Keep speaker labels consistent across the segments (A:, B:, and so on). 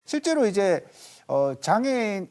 A: 실제로 이제 장애인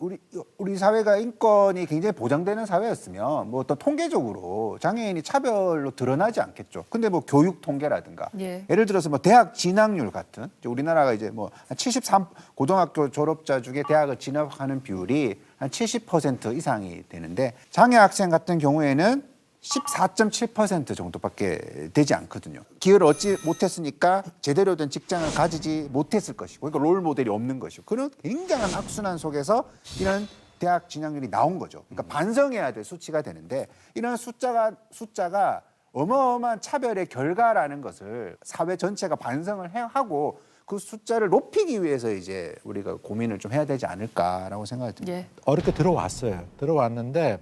A: 우리 사회가 인권이 굉장히 보장되는 사회였으면 뭐 어떤 통계적으로 장애인이 차별로 드러나지 않겠죠. 근데 뭐 교육 통계라든가
B: 예.
A: 예를 들어서 뭐 대학 진학률 같은 이제 우리나라가 이제 뭐 한73 고등학교 졸업자 중에 대학을 진학하는 비율이 한 70% 이상이 되는데 장애 학생 같은 경우에는 14.7% 정도밖에 되지 않거든요. 기회를 얻지 못했으니까 제대로 된 직장을 가지지 못했을 것이고, 그러니까 롤 모델이 없는 것이고, 그런 굉장한 악순환 속에서 이런 대학 진학률이 나온 거죠. 그러니까 반성해야 될 수치가 되는데 이런 숫자가 어마어마한 차별의 결과라는 것을 사회 전체가 반성을 하고 그 숫자를 높이기 위해서 이제 우리가 고민을 좀 해야 되지 않을까라고 생각이 듭니다.
B: 예.
C: 어렵게 들어왔어요. 들어왔는데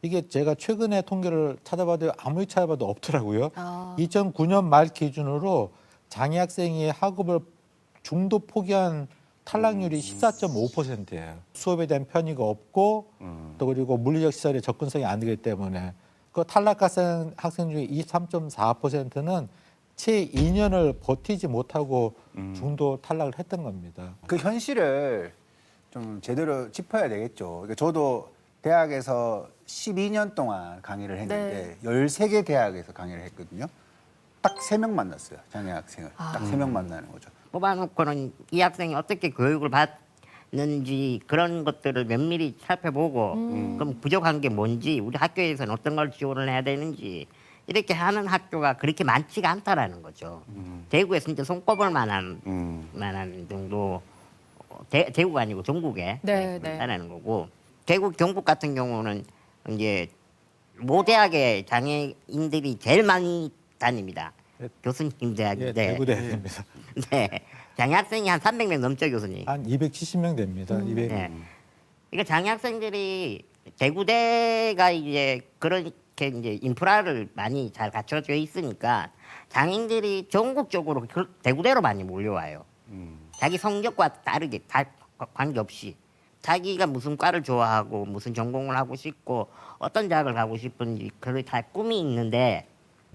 C: 이게 제가 최근에 통계를 찾아봐도 아무리 찾아봐도 없더라고요. 2009년 말 기준으로 장애 학생이 학업을 중도 포기한 탈락률이 14.5%예요. 수업에 대한 편의가 없고 또 그리고 물리적 시설에 접근성이 안 되기 때문에 그 탈락 학생 중에 23.4%는 채 2년을 버티지 못하고 중도 탈락을 했던 겁니다.
A: 그 현실을 좀 제대로 짚어야 되겠죠. 그러니까 저도 대학에서 12년 동안 강의를 했는데 13개 대학에서 강의를 했거든요. 딱 3명 만났어요. 장애 학생을. 딱 3명 만나는 거죠.
D: 뽑아놓고는 이 학생이 어떻게 교육을 받는지 그런 것들을 면밀히 살펴보고 그럼 부족한 게 뭔지 우리 학교에서는 어떤 걸 지원을 해야 되는지 이렇게 하는 학교가 그렇게 많지가 않다라는 거죠. 대구에 진짜 손꼽을 만한 정도 대구가 아니고 전국에 있다라는 거고 대구 경북 같은 경우는 이제 모 대학에 장애인들이 제일 많이 다닙니다. 교수님 대학인데
C: 대구 대학입니다.
D: 네. 장애 학생이 한 300명 넘죠, 교수님.
C: 한 270명 됩니다. 200.
D: 네. 그러니까 장애 학생들이 대구대가 이제 그렇게 이제 인프라를 많이 잘 갖춰져 있으니까 장애인들이 전국적으로 대구대로 많이 몰려와요. 자기 성적과 다르게 다 관계없이 자기가 무슨 과를 좋아하고 무슨 전공을 하고 싶고 어떤 대학을 가고 싶은지 그걸 다 꿈이 있는데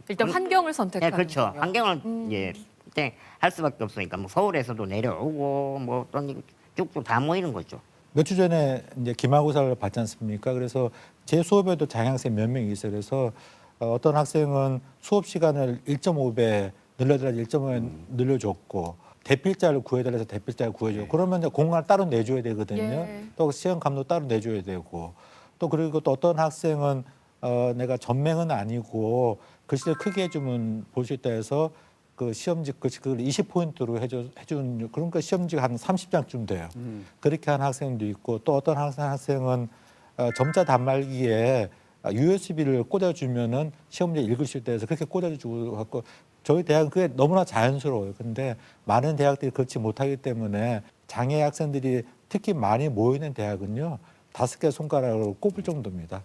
B: 일단 환경을 선택하는
D: 네, 그렇죠.
B: 거고요.
D: 환경을 이제 할 수밖에 없으니까 뭐 서울에서도 내려오고 뭐 어떤 쭉쭉 다 모이는 거죠.
C: 몇 주 전에 이제 기말고사를 받지 않습니까? 그래서 제 수업에도 장애 학생 몇 명이 있어요. 그래서 어떤 학생은 수업 시간을 1.5배 늘려달라 1.5배 늘려줬고 대필자를 구해달라서 대필자를 구해주고 그러면 이제 공간을 따로 내줘야 되거든요.
B: 예.
C: 또 시험 감도 따로 내줘야 되고 또 그리고 또 어떤 학생은 내가 전맹은 아니고 글씨를 크게 해주면 볼 수 있다 해서 그 시험지 글씨를 20포인트로 해준 그러니까 시험지가 한 30장쯤 돼요. 그렇게 한 학생도 있고 또 어떤 학생은 점자 단말기에 USB를 꽂아주면은 시험 문제 읽을 수 있다 해서 그렇게 꽂아주고 갖고 저희 대학은 그게 너무나 자연스러워요. 근데 많은 대학들이 그렇지 못하기 때문에 장애 학생들이 특히 많이 모이는 대학은요 5개 손가락으로 꼽을 정도입니다.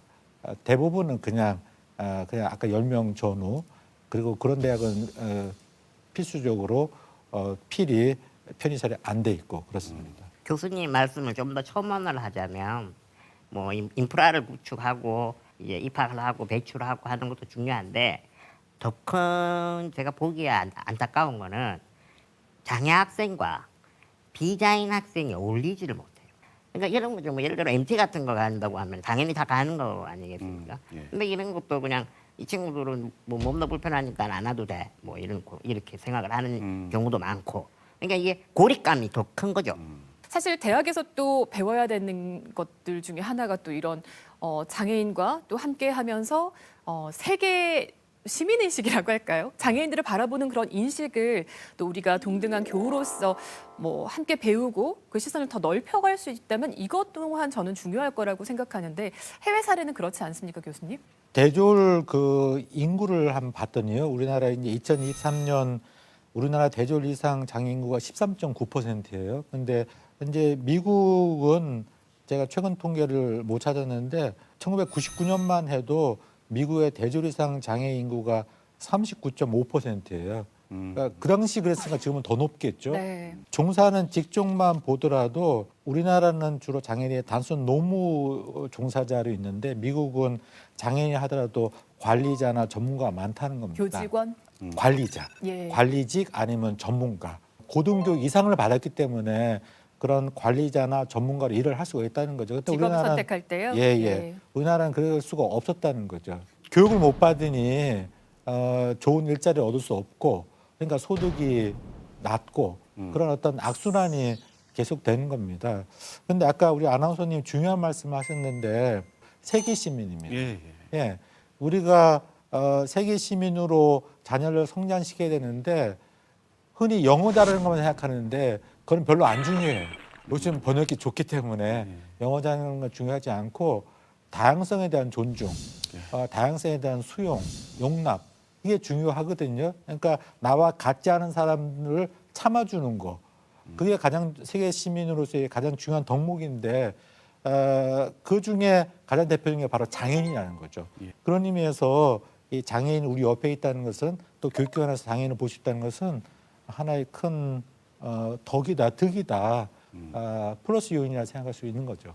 C: 대부분은 그냥 아까 10명 전후 그리고 그런 대학은 필수적으로 필히 편의시설이 안 돼 있고 그렇습니다.
D: 교수님 말씀을 좀 더 첨언을 하자면 뭐 인프라를 구축하고 이제 입학을 하고 배출하고 하는 것도 중요한데 더 큰 제가 보기에 안타까운 거는 장애 학생과 비장애인 학생이 어울리지를 못해요. 그러니까 이런 거죠. 뭐 예를 들어 MT 같은 거 간다고 하면 당연히 다 가는 거 아니겠습니까? 근데 이런 것도 그냥 이 친구들은 뭐 몸도 불편하니까 안 와도 돼. 뭐 이렇게 생각을 하는 경우도 많고. 그러니까 이게 고립감이 더 큰 거죠.
B: 사실 대학에서 또 배워야 되는 것들 중에 하나가 또 이런 장애인과 또 함께 하면서 세계 시민의식이라고 할까요? 장애인들을 바라보는 그런 인식을 또 우리가 동등한 교우로서 뭐 함께 배우고 그 시선을 더 넓혀갈 수 있다면 이것 또한 저는 중요할 거라고 생각하는데 해외 사례는 그렇지 않습니까, 교수님?
C: 대졸 그 인구를 한번 봤더니요. 우리나라 이제 2023년 우리나라 대졸 이상 장애 인구가 13.9%예요. 근데 현재 미국은 제가 최근 통계를 못 찾았는데 1999년만 해도 미국의 대졸 이상 장애 인구가 39.5%예요. 그러니까 그 당시 그랬으니까 지금은 더 높겠죠.
B: 네.
C: 종사하는 직종만 보더라도 우리나라는 주로 장애인이 단순 노무 종사자로 있는데 미국은 장애인이 하더라도 관리자나 전문가가 많다는 겁니다.
B: 교직원?
C: 관리자,
B: 예.
C: 관리직 아니면 전문가. 고등교육 이상을 받았기 때문에 그런 관리자나 전문가로 일을 할 수가 있다는 거죠. 근데
B: 직업을
C: 우리나라는
B: 선택할 때요.
C: 예, 예. 우리나라는 그럴 수가 없었다는 거죠. 교육을 못 받으니 좋은 일자리를 얻을 수 없고, 그러니까 소득이 낮고 그런 어떤 악순환이 계속되는 겁니다. 근데 아까 우리 아나운서님 중요한 말씀하셨는데 세계 시민입니다.
E: 예, 예.
C: 예, 우리가 세계 시민으로 자녀를 성장시켜야 되는데 흔히 영어 잘하는 것만 생각하는데 그건 별로 안 중요해요. 요즘 번역기 좋기 때문에 영어 잘하는 건 중요하지 않고 다양성에 대한 존중, 다양성에 대한 수용, 용납 이게 중요하거든요. 그러니까 나와 같지 않은 사람을 참아주는 거 그게 가장 세계 시민으로서의 가장 중요한 덕목인데 그 중에 가장 대표적인 게 바로 장애인이라는 거죠. 그런 의미에서 이 장애인 우리 옆에 있다는 것은 또 교육기관에서 장애인을 볼 수 있다는 것은 하나의 큰 덕이다, 득이다, 플러스 요인이라 생각할 수 있는 거죠.